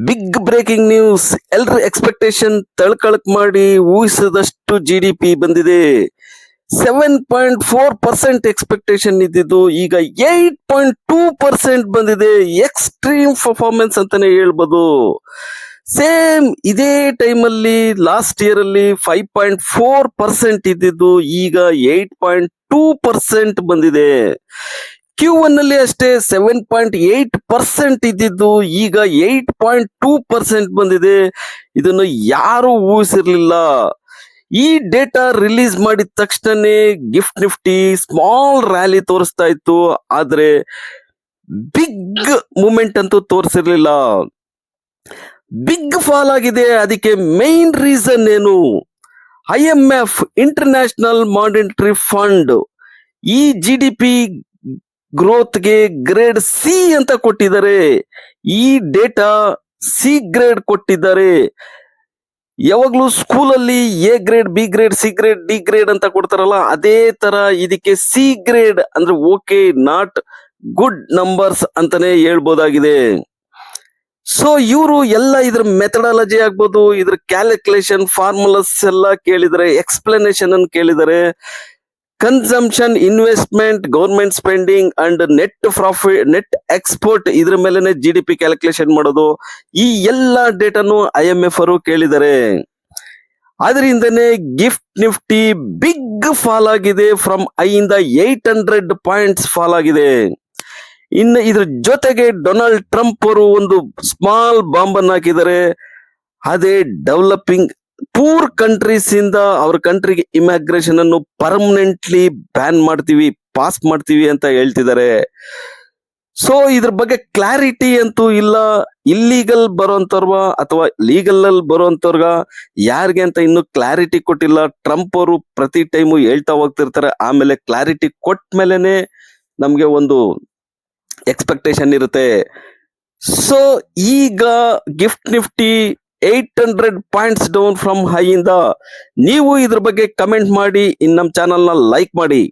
Big breaking news. ಎಲ್ರ expectation ತಳ್ಕಳಕ್ ಮಾಡಿ ಊಹಿಸದಷ್ಟು GDP ಬಂದಿದೆ. 7.4% ಎಕ್ಸ್ಪೆಕ್ಟೇಷನ್ ಇದ್ದಿದ್ದು ಈಗ 8.2% ಬಂದಿದೆ. ಎಕ್ಸ್ಟ್ರೀಮ್ ಪರ್ಫಾರ್ಮೆನ್ಸ್ ಅಂತಾನೆ ಹೇಳ್ಬೋದು. ಸೇಮ್ ಇದೇ ಟೈಮಲ್ಲಿ ಲಾಸ್ಟ್ ಇಯರ್ ಅಲ್ಲಿ 5.4% ಇದ್ದಿದ್ದು ಈಗ 8.2% ಬಂದಿದೆ. Q1 ಅಲ್ಲಿ ಅಷ್ಟೇ 7.8% ಇದ್ದಿದ್ದು ಈಗ 8.2% ಬಂದಿದೆ. ಇದನ್ನು ಯಾರು ಊಹಿಸಿರ್ಲಿಲ್ಲ. ಈ ಡೇಟಾ ರಿಲೀಸ್ ಮಾಡಿದ ತಕ್ಷಣನೇ ಗಿಫ್ಟ್ ನಿಫ್ಟಿ ಸ್ಮಾಲ್ ರ್ಯಾಲಿ ತೋರಿಸ್ತಾ ಇತ್ತು, ಆದ್ರೆ ಬಿಗ್ ಮೂಮೆಂಟ್ ಅಂತೂ ತೋರಿಸಿರ್ಲಿಲ್ಲ. ಬಿಗ್ ಫಾಲ್ ಆಗಿದೆ. ಅದಕ್ಕೆ ಮೈನ್ ರೀಸನ್ ಏನು? IMF ಇಂಟರ್ನ್ಯಾಷನಲ್ ಮಾನಿಟರಿ ಫಂಡ್ ಈ GDP ಗ್ರೋತ್ಗೆ ಗ್ರೇಡ್ C ಅಂತ ಕೊಟ್ಟಿದ್ದಾರೆ. ಈ ಡೇಟಾ C ಗ್ರೇಡ್ ಕೊಟ್ಟಿದ್ದಾರೆ. ಯಾವಾಗ್ಲೂ ಸ್ಕೂಲಲ್ಲಿ A grade, B grade, C grade, D grade ಅಂತ ಕೊಡ್ತಾರಲ್ಲ, ಅದೇ ತರ ಇದಕ್ಕೆ C ಗ್ರೇಡ್ ಅಂದ್ರೆ ಓಕೆ, ನಾಟ್ ಗುಡ್ ನಂಬರ್ಸ್ ಅಂತಾನೆ ಹೇಳ್ಬೋದಾಗಿದೆ. ಸೊ ಇವರು ಎಲ್ಲ ಇದ್ರ ಮೆಥಡಾಲಜಿ ಆಗ್ಬೋದು, ಇದ್ರ ಕ್ಯಾಲ್ಕುಲೇಷನ್ ಫಾರ್ಮುಲಾಸ್ ಎಲ್ಲ ಕೇಳಿದರೆ, ಎಕ್ಸ್ಪ್ಲನೇಷನ್ ಅನ್ನು ಕೇಳಿದರೆ, consumption, investment, government spending and net profit, net export, ಇದ್ರ ಮೇಲೆನೆ GDP ಕ್ಯಾಲ್ಕುಲೇಷನ್ ಮಾಡೋದು. ಈ ಎಲ್ಲ ಡೇಟಾನು IMF ಅವರು ಕೇಳಿದ್ದಾರೆ. ಅದರಿಂದನೇ ಗಿಫ್ಟ್ ನಿಫ್ಟಿ ಬಿಗ್ ಫಾಲ್ ಆಗಿದೆ. ಫ್ರಮ್ ಇಂದ 800 ಪಾಯಿಂಟ್ಸ್ ಫಾಲ್ ಆಗಿದೆ. ಇನ್ನು ಇದ್ರ ಜೊತೆಗೆ ಡೊನಾಲ್ಡ್ ಟ್ರಂಪ್ ಅವರು ಒಂದು ಸ್ಮಾಲ್ ಬಾಂಬ್ ಅನ್ನು ಹಾಕಿದ್ದಾರೆ. ಅದೇ ಡೆವಲಪಿಂಗ್ ಪೂರ್ ಕಂಟ್ರೀಸ್ ಇಂದ ಅವ್ರ ಕಂಟ್ರಿಗೆ ಇಮಿಗ್ರೇಷನ್ ಅನ್ನು ಪರ್ಮನೆಂಟ್ಲಿ ಬ್ಯಾನ್ ಮಾಡ್ತೀವಿ, ಪಾಸ್ ಮಾಡ್ತೀವಿ ಅಂತ ಹೇಳ್ತಿದ್ದಾರೆ. ಸೊ ಇದ್ರ ಬಗ್ಗೆ ಕ್ಲಾರಿಟಿ ಅಂತೂ ಇಲ್ಲ. ಇಲ್ಲೀಗಲ್ ಬರೋಂಥವ್ರ ಅಥವಾ ಲೀಗಲ್ ಅಲ್ಲಿ ಬರೋಂಥವ್ರಗ ಯಾರಿಗೆ ಅಂತ ಇನ್ನು ಕ್ಲಾರಿಟಿ ಕೊಟ್ಟಿಲ್ಲ. ಟ್ರಂಪ್ ಅವರು ಪ್ರತಿ ಟೈಮು ಹೇಳ್ತಾ ಹೋಗ್ತಿರ್ತಾರೆ. ಆಮೇಲೆ ಕ್ಲಾರಿಟಿ ಕೊಟ್ಟ ಮೇಲೆನೆ ನಮ್ಗೆ ಒಂದು ಎಕ್ಸ್ಪೆಕ್ಟೇಷನ್ ಇರುತ್ತೆ. ಸೊ ಈಗ gift Nifty 800 points down from high ಇಂದ. ನೀವು ಇದ್ರ ಬಗ್ಗೆ ಕಮೆಂಟ್ ಮಾಡಿ, ನಮ್ಮ ಚಾನಲ್ನ ಲೈಕ್ ಮಾಡಿ.